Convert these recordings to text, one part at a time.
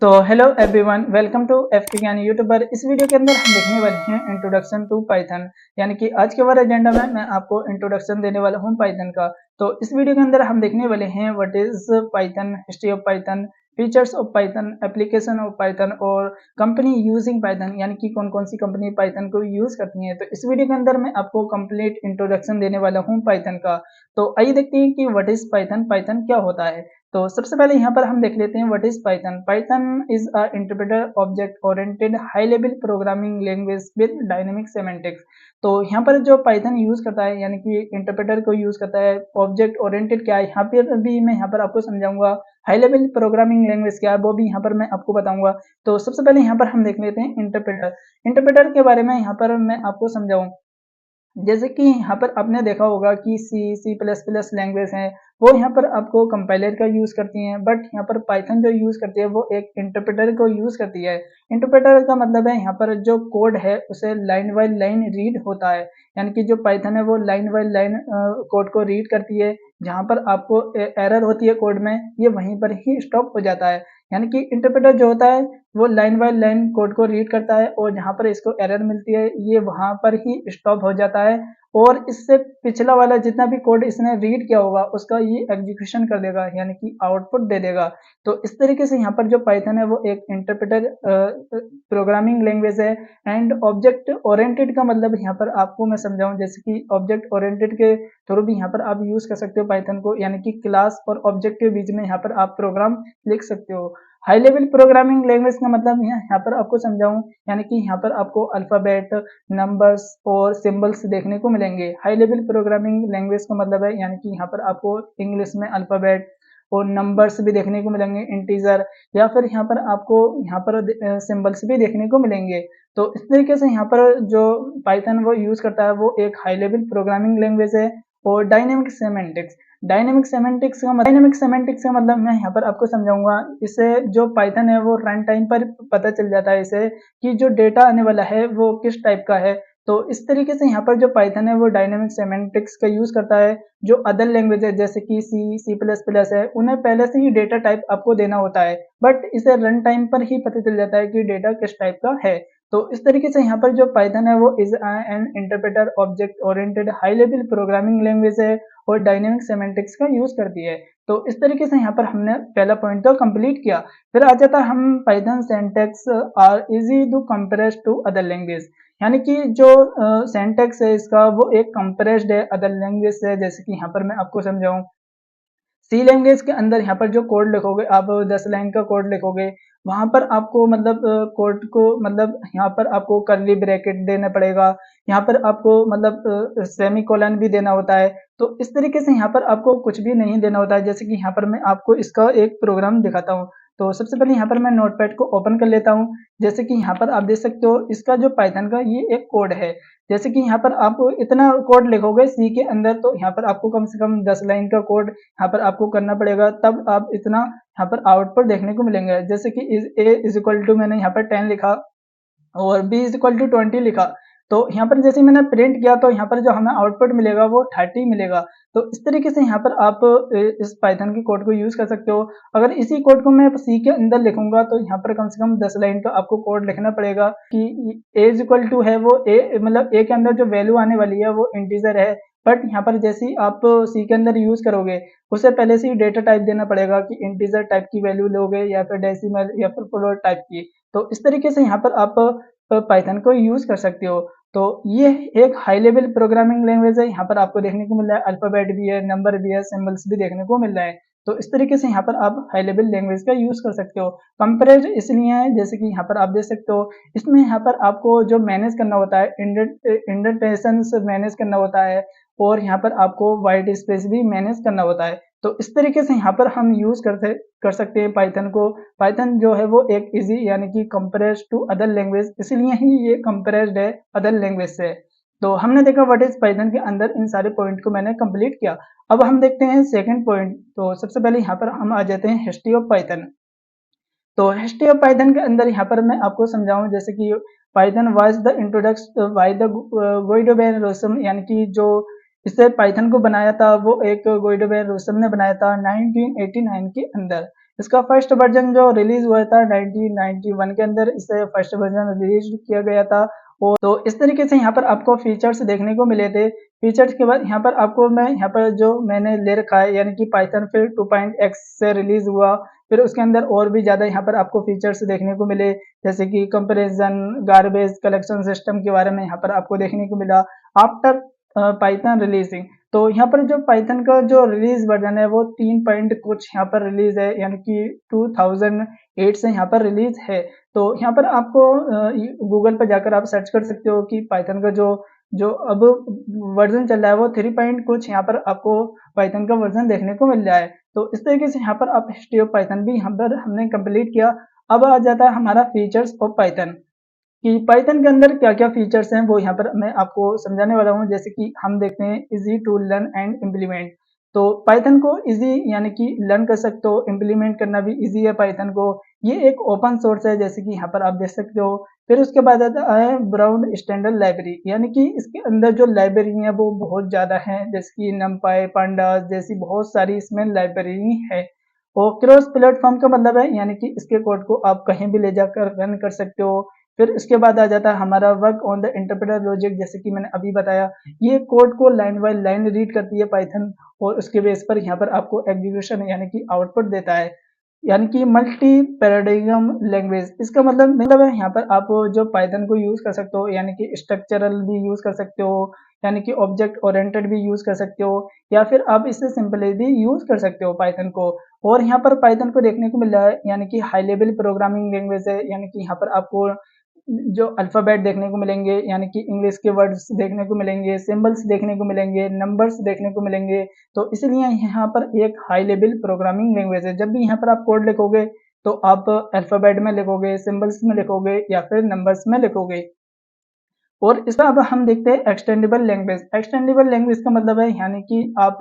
तो hello everyone, welcome to एफके ज्ञानी YouTuber. इस वीडियो के अंदर हम देखने वाले हैं इंट्रोडक्शन टू पाइथन, यानी कि आज के हमारे एजेंडा में मैं आपको इंट्रोडक्शन देने वाला हूं पाइथन का। तो इस वीडियो के अंदर हम देखने वाले हैं what is Python, history of Python, features of Python, application of Python और कंपनी यूजिंग पाइथन, यानी कि कौन कौन सी कंपनी पाइथन को यूज करती हैं। तो इस वीडियो के अंदर मैं आपको कंप्लीट इंट्रोडक्शन देने वाला हूँ पाइथन का। तो आइए देखते हैं कि व्हाट इज पाइथन, पाइथन क्या होता है। तो सबसे पहले यहाँ पर हम देख लेते हैं what is Python. Python is a interpreter object oriented high level programming language with dynamic semantics. तो यहाँ पर जो पाइथन यूज करता है, यानी कि इंटरप्रेटर को यूज करता है, ऑब्जेक्ट ओरिएंटेड क्या है यहाँ पर भी मैं यहाँ पर आपको समझाऊंगा, हाई लेवल प्रोग्रामिंग लैंग्वेज क्या है वो भी यहाँ पर मैं आपको बताऊंगा। तो सबसे पहले यहाँ पर हम देख लेते हैं इंटरप्रेटर। इंटरप्रेटर के बारे में यहाँ पर मैं आपको समझाऊं, जैसे कि यहाँ पर आपने देखा होगा कि सी प्लस प्लस लैंग्वेज है, वो यहाँ पर आपको कंपाइलर का यूज करती हैं, बट यहाँ पर पाइथन जो यूज करती है वो एक इंटरप्रेटर को यूज करती है। इंटरप्रेटर का मतलब है यहाँ पर जो कोड है उसे लाइन बाय लाइन रीड होता है, यानी कि जो पाइथन है वो लाइन बाय लाइन कोड को रीड करती है। जहाँ पर आपको एरर होती है कोड में, ये वहीं पर ही स्टॉप हो जाता है। यानी कि इंटरप्रेटर जो होता है वो लाइन बाय लाइन कोड को रीड करता है और जहाँ पर इसको एरर मिलती है ये वहां पर ही स्टॉप हो जाता है, और इससे पिछला वाला जितना भी कोड इसने रीड किया होगा उसका ये एग्जीक्यूशन कर देगा, यानी कि आउटपुट दे देगा। तो इस तरीके से यहाँ पर जो पाइथन है वो एक इंटरप्रेटर प्रोग्रामिंग लैंग्वेज है। एंड ऑब्जेक्ट ओरिएंटेड का मतलब यहाँ पर आपको मैं समझाऊं, जैसे कि ऑब्जेक्ट ओरिएंटेड के थ्रू भी यहाँ पर आप यूज कर सकते हो पाइथन को, यानी कि क्लास और ऑब्जेक्ट के बीच में यहाँ पर आप प्रोग्राम लिख सकते हो। हाई लेवल प्रोग्रामिंग लैंग्वेज का मतलब यहाँ पर आपको समझाऊं, यानी कि यहाँ पर आपको अल्फाबेट, नंबर्स और सिंबल्स देखने को मिलेंगे। हाई लेवल प्रोग्रामिंग लैंग्वेज का मतलब है यानी कि यहाँ पर आपको इंग्लिश में अल्फाबेट और नंबर्स भी देखने को मिलेंगे, इंटीजर, या फिर यहाँ पर आपको यहाँ पर सिंबल्स भी देखने को मिलेंगे। तो इस तरीके से यहाँ पर जो पाइथन वो यूज करता है वो एक हाई लेवल प्रोग्रामिंग लैंग्वेज है। और डायनेमिक सेमेंटिक्स का मतलब मैं यहाँ पर आपको समझाऊंगा। इसे जो पाइथन है वो रन टाइम पर पता चल जाता है इसे कि जो डेटा आने वाला है वो किस टाइप का है। तो इस तरीके से यहाँ पर जो पाइथन है वो डायनेमिक सेमेंटिक्स का यूज करता है। जो अदर लैंग्वेज है जैसे कि सी प्लस प्लस है, उन्हें पहले से ही डेटा टाइप आपको देना होता है, बट इसे रन टाइम पर ही पता चल जाता है कि डेटा किस टाइप का है। तो इस तरीके से यहाँ पर जो पाइथन है वो is an interpreter object oriented high level programming language है और डायनेमिक सेमेंटिक्स का यूज करती है। तो इस तरीके से यहाँ पर हमने पहला पॉइंट तो कंप्लीट किया। फिर आ जाता हम Python syntax are easy to compress to other language, यानी कि जो सिंटैक्स है इसका वो एक कंप्रेस्ड है अदर लैंग्वेज से। जैसे कि यहाँ पर मैं आपको समझाऊं, सी लैंग्वेज के अंदर यहाँ पर जो कोड लिखोगे आप, 10 लाइन का कोड लिखोगे, वहां पर आपको मतलब कोड को मतलब यहाँ पर आपको कर्ली ब्रैकेट देना पड़ेगा, यहाँ पर आपको मतलब सेमी कोलन भी देना होता है। तो इस तरीके से यहाँ पर आपको कुछ भी नहीं देना होता है। जैसे कि यहाँ पर मैं आपको इसका एक प्रोग्राम दिखाता हूँ। तो सबसे पहले यहाँ पर मैं नोटपैड को ओपन कर लेता हूँ। जैसे कि यहाँ पर आप देख सकते हो इसका जो पाइथन का ये एक कोड है। जैसे कि यहाँ पर आप इतना कोड लिखोगे सी के अंदर, तो यहाँ पर आपको कम से कम 10 लाइन का कोड यहाँ पर आपको करना पड़ेगा, तब आप इतना यहाँ पर आउटपुट देखने को मिलेंगे। जैसे कि ए इज इक्वल टू मैंने यहाँ पर 10 लिखा और b इज इक्वल टू 20 लिखा, तो यहाँ पर जैसे मैंने प्रिंट किया तो यहाँ पर जो हमें आउटपुट मिलेगा वो 30 मिलेगा। तो इस तरीके से यहाँ पर आप इस पाइथन के कोड को यूज कर सकते हो। अगर इसी कोड को मैं सी के अंदर लिखूंगा तो यहाँ पर कम से कम 10 लाइन का आपको कोड लिखना पड़ेगा कि ए इज इक्वल टू है वो ए, मतलब ए के अंदर जो वैल्यू आने वाली है वो इंटीजर है, बट यहाँ पर जैसे ही आप सी के अंदर यूज करोगे उसे पहले से ही डेटा टाइप देना पड़ेगा कि इंटीजर टाइप की वैल्यू लोगे या फिर डेसिमल या फिर फ्लोट टाइप की। तो इस तरीके से यहाँ पर आप पाइथन को यूज कर सकते हो। तो ये एक हाई लेवल प्रोग्रामिंग लैंग्वेज है। यहाँ पर आपको देखने को मिल रहा है अल्फाबेट भी है, नंबर भी है, सिंबल्स भी देखने को मिल रहा है। तो इस तरीके से यहाँ पर आप हाई लेवल लैंग्वेज का यूज कर सकते हो। कंपेरेज इसलिए है जैसे कि यहाँ पर आप देख सकते हो, इसमें यहाँ पर आपको जो मैनेज करना होता है, इंडेंटेशन मैनेज करना होता है, और यहाँ पर आपको वाइट स्पेस भी मैनेज करना होता है। तो इस तरीके से यहाँ पर हम यूज कर सकते हैं पाइथन को। पाइथन जो है वो एक इजी यानी कि कंपेरेज टू अदर लैंग्वेज, इसलिए ही ये कंपेरेज्ड है अदर लैंग्वेज से। तो हमने देखा व्हाट इज पाइथन के अंदर इन सारे पॉइंट को मैंने कंप्लीट किया। अब हम देखते हैं सेकंड पॉइंट। तो सबसे पहले यहाँ पर हम आ जाते हैं हिस्ट्री ऑफ पाइथन। तो हिस्ट्री ऑफ पाइथन के अंदर यहाँ पर मैं आपको समझाऊं, जैसे कि Python was the introduction by the Guido van Rossum, यानी कि जो इसे पाइथन को बनाया था वो एक गुइडो वैन रोसम ने बनाया था 1989 के अंदर। इसका फर्स्ट वर्जन जो रिलीज हुआ था 1991 के अंदर, इसे फर्स्ट वर्जन रिलीज किया गया था। और तो इस तरीके से यहाँ पर आपको फीचर्स देखने को मिले थे। फीचर्स के बाद यहाँ पर आपको मैं यहाँ पर जो मैंने ले रखा है यानी कि पाइथन फिर 2.x से रिलीज हुआ, फिर उसके अंदर और भी ज़्यादा यहाँ पर आपको फीचर्स देखने को मिले, जैसे कि कंपैरिजन, गार्बेज कलेक्शन सिस्टम के बारे में यहाँ पर आपको देखने को मिला आफ्टर पाइथन रिलीजिंग। तो यहाँ पर जो पाइथन का जो रिलीज वर्जन है वो 3 पॉइंट कुछ यहाँ पर रिलीज है, यानी कि 2008 से यहाँ पर रिलीज है। तो यहाँ पर आपको गूगल पर जाकर आप सर्च कर सकते हो कि पाइथन का जो जो अब वर्जन चल रहा है वो 3 पॉइंट कुछ यहाँ पर आपको पाइथन का वर्जन देखने को मिल रहा है। तो इस तरीके से यहाँ पर आप हिस्ट्री ऑफ पाइथन भी यहाँ पर हमने कंप्लीट किया। अब आ जाता है हमारा फीचर्स ऑफ पाइथन, कि पाइथन के अंदर क्या-क्या फीचर्स हैं वो यहाँ पर मैं आपको समझाने वाला हूँ। जैसे कि हम देखते हैं easy to learn and implement. तो पाइथन को इजी यानी कि लर्न कर सकते हो, इम्प्लीमेंट करना भी इजी है पाइथन को। ये एक ओपन सोर्स है जैसे कि यहाँ पर आप देख सकते हो। फिर उसके बाद आता है ब्राउन स्टैंडर्ड लाइब्रेरी, यानी कि इसके अंदर जो लाइब्रेरी है वो बहुत ज़्यादा है, जैसे कि नमपाई, पांडास जैसी बहुत सारी इसमें लाइब्रेरी है। और क्रॉस प्लेटफॉर्म का मतलब है यानी कि इसके कोड को आप कहीं भी ले जाकर रन कर सकते हो। फिर इसके बाद आ जाता है हमारा work on the interpreter logic, जैसे कि मैंने अभी बताया। ये कोड को लाइन बाय लाइन रीड करती है पाइथन, और उसके बेस पर यहाँ पर आपको एग्जीक्यूशन यानी कि आउटपुट देता है। यानी कि मल्टी पैराडिग्म लैंग्वेज, इसका मतलब है यहाँ पर आप जो पाइथन को यूज कर सकते हो, यानी कि स्ट्रक्चरल भी यूज कर सकते हो, यानी कि ऑब्जेक्ट ओरिएंटेड भी यूज कर सकते हो, या फिर आप इससे सिंपली भी यूज कर सकते हो पाइथन को। और यहाँ पर पाइथन को देखने को मिल रहा है यानी कि हाई लेवल प्रोग्रामिंग लैंग्वेज है, यानी कि यहाँ पर आपको जो अल्फ़ाबेट देखने को मिलेंगे, यानी कि इंग्लिश के वर्ड्स देखने को मिलेंगे, सिंबल्स देखने को मिलेंगे, नंबर्स देखने को मिलेंगे। तो इसलिए यहाँ पर एक हाई लेवल प्रोग्रामिंग लैंग्वेज है। जब भी यहाँ पर आप कोड लिखोगे तो आप अल्फ़ाबेट में लिखोगे, सिंबल्स में लिखोगे या फिर नंबर्स में लिखोगे। और इसका अब हम देखते हैं एक्सटेंडेबल लैंग्वेज। एक्सटेंडेबल लैंग्वेज का मतलब है यानी कि आप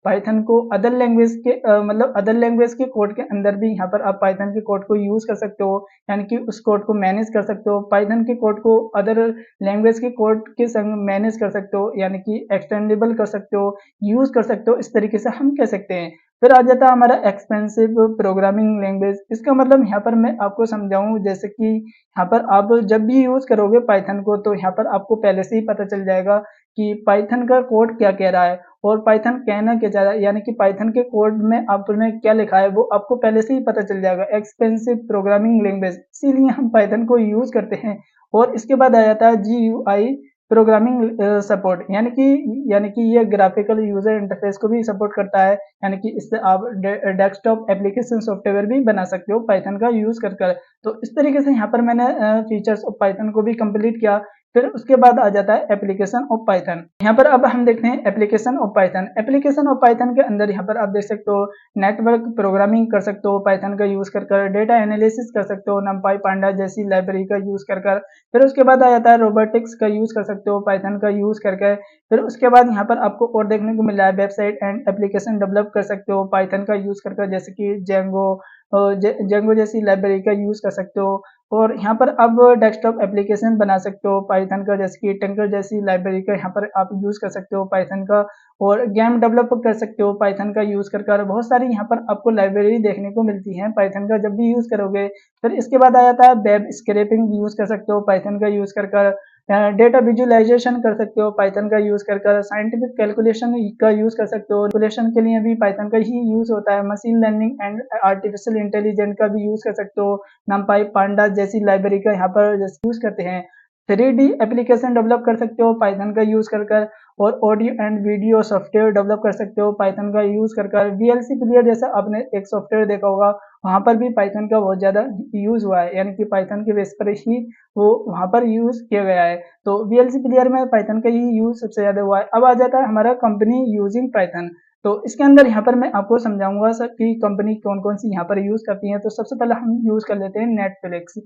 पाइथन को अदर लैंग्वेज के मतलब अदर लैंग्वेज के कोड के अंदर भी यहाँ पर आप पाइथन के कोड को यूज कर सकते हो, यानी कि उस कोड को मैनेज कर सकते हो। पाइथन के कोड को अदर लैंग्वेज के कोड के संग मैनेज कर सकते हो, यानी कि एक्सटेंडेबल कर सकते हो, यूज कर सकते हो, इस तरीके से हम कह सकते हैं। फिर आ जाता है हमारा एक्सपेंसिव प्रोग्रामिंग लैंग्वेज। इसका मतलब यहाँ पर मैं आपको समझाऊं, जैसे कि यहाँ पर आप जब भी यूज करोगे पाइथन को तो यहाँ पर आपको पहले से ही पता चल जाएगा कि पाइथन का कोड क्या कह रहा है और पाइथन कहना क्या चाह रहा है, यानी कि पाइथन के कोड में आपने क्या लिखा है वो आपको पहले से ही पता चल जाएगा। एक्सपेंसिव प्रोग्रामिंग लैंग्वेज, इसीलिए हम पाइथन को यूज करते हैं। और इसके बाद आ जाता है GUI प्रोग्रामिंग सपोर्ट, यानी कि ये ग्राफिकल यूजर इंटरफेस को भी सपोर्ट करता है, यानी कि इससे आप डेस्कटॉप एप्लीकेशन सॉफ्टवेयर भी बना सकते हो पाइथन का यूज कर। तो इस तरीके से यहाँ पर मैंने फीचर्स ऑफ पाइथन को भी कंप्लीट किया। फिर उसके बाद आ जाता है एप्लीकेशन ऑफ पाइथन। यहाँ पर अब हम देखते हैं application of Python. Application of Python के अंदर यहाँ पर आप देख सकते हो नेटवर्क प्रोग्रामिंग कर सकते हो पाइथन का यूज कर, डेटा एनालिसिस कर सकते हो नमपाई पांडा जैसी लाइब्रेरी का यूज कर। फिर उसके बाद आ जाता है रोबोटिक्स का यूज कर सकते हो पाइथन का यूज करके। फिर उसके बाद यहाँ पर आपको और देखने को मिल रहा है वेबसाइट एंड एप्लीकेशन डेवलप कर सकते हो पाइथन का यूज कर, जैसे कि जेंगो जैसी लाइब्रेरी का यूज कर सकते हो। और यहाँ पर अब डेस्कटॉप एप्लीकेशन बना सकते हो पाइथन का, जैसे कि टिंकर जैसी लाइब्रेरी का यहाँ पर आप यूज कर सकते हो पाइथन का। और गेम डेवलप कर सकते हो पाइथन का यूज कर। बहुत सारी यहाँ पर आपको लाइब्रेरी देखने को मिलती है पाइथन का जब भी यूज करोगे। फिर इसके बाद आ जाता है वेब स्क्रैपिंग यूज कर सकते हो पाइथन का यूज कर। डेटा विजुअलाइजेशन कर सकते हो पाइथन का यूज कर। साइंटिफिक कैलकुलेशन का यूज कर सकते हो, कैलकुलेशन के लिए भी पाइथन का ही यूज होता है। Machine learning and artificial intelligence का भी यूज कर सकते हो, नमपाई पांडा जैसी लाइब्रेरी का यहाँ पर यूज करते हैं। 3D एप्लीकेशन डेवलप कर सकते हो पाइथन का यूज कर। और audio and video software develop कर सकते हो पाइथन का यूज कर। VLC प्लेयर जैसा आपने एक सॉफ्टवेयर देखा होगा, वहां पर भी पाइथन का बहुत ज्यादा यूज हुआ है, यानी कि पाइथन के बेस पर ही वो वहां पर यूज किया गया है। तो VLC प्लेयर में पाइथन का ही यूज सबसे ज्यादा हुआ है। अब आ जाता है हमारा कंपनी यूजिंग पाइथन। तो इसके अंदर यहाँ पर मैं आपको समझाऊंगा सर कि कंपनी कौन कौन सी यहाँ पर यूज करती है। तो सबसे पहले हम यूज कर लेते हैं नेटफ्लिक्स।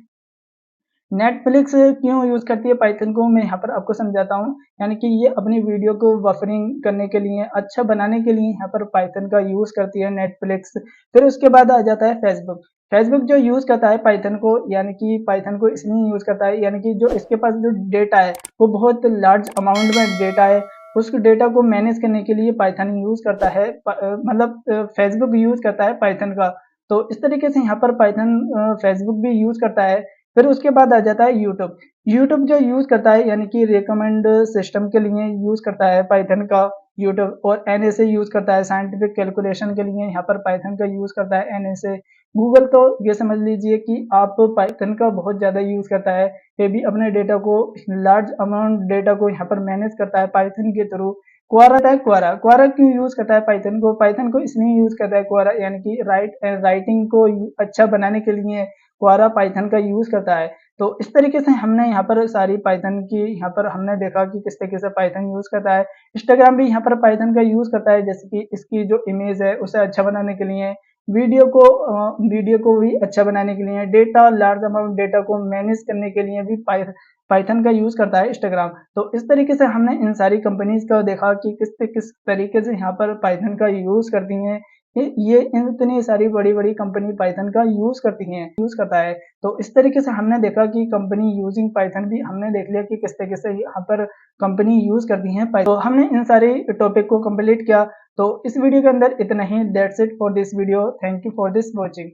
नेटफ्लिक्स क्यों यूज करती है पाइथन को, मैं यहाँ पर आपको समझाता हूँ। यानी कि ये अपनी वीडियो को बफरिंग करने के लिए, अच्छा बनाने के लिए यहाँ पर पाइथन का यूज करती है नेटफ्लिक्स। फिर उसके बाद आ जाता है फेसबुक। फेसबुक जो यूज करता है पाइथन को, यानी कि पाइथन को इसलिए यूज करता है, यानी कि जो इसके पास जो डेटा है वो बहुत लार्ज अमाउंट में डेटा है, उस डेटा को मैनेज करने के लिए पाइथन यूज करता है। मतलब फेसबुक यूज करता है पाइथन का। तो इस तरीके से यहाँ पर पाइथन फेसबुक भी यूज़ करता है। फिर उसके बाद आ जाता है यूट्यूब। यूट्यूब जो यूज़ करता है यानी कि रिकमेंड सिस्टम के लिए यूज़ करता है पाइथन का यूट्यूब, और एनएसए यूज़ करता है साइंटिफिक कैलकुलेशन के लिए, यहाँ पर पाइथन का यूज़ करता है एनएसए। गूगल तो ये समझ लीजिए कि आप पाइथन का बहुत ज़्यादा यूज़ करता है। ये भी अपने डेटा को, लार्ज अमाउंट डेटा को यहाँ पर मैनेज करता है पाइथन के थ्रू। क्वारा क्वारा क्यों यूज़ करता है पाइथन को? पाइथन को इसलिए यूज़ करता है क्वारा, यानी कि राइटिंग को अच्छा बनाने के लिए क्वारा पाइथन का यूज़ करता है। तो इस तरीके से हमने यहाँ पर सारी पाइथन की, यहाँ पर हमने देखा कि किस तरीके से पाइथन यूज़ करता है। इंस्टाग्राम भी यहाँ पर पाइथन का यूज़ करता है, जैसे कि इसकी जो इमेज है उसे अच्छा बनाने के लिए, वीडियो को भी अच्छा बनाने के लिए, लार्ज अमाउंट डेटा को मैनेज करने के लिए भी पाइथन का यूज़ करता है इंस्टाग्राम। तो इस तरीके से हमने इन सारी कंपनीज़ का देखा कि किस तरीके से यहाँ पर पाइथन का यूज़ करती हैं। ये इतनी सारी बड़ी-बड़ी कंपनी पाइथन का यूज़ करता है। तो इस तरीके से हमने देखा कि कंपनी यूजिंग पाइथन भी हमने देख लिया कि किस तरीके से यहाँ पर कंपनी यूज़ करती हैं पाइथन। तो हमने इन सारे टॉपिक को कंप्लीट किया। तो इस वीडियो के अंदर इतना ही। That's it for this video. Thank you for this watching.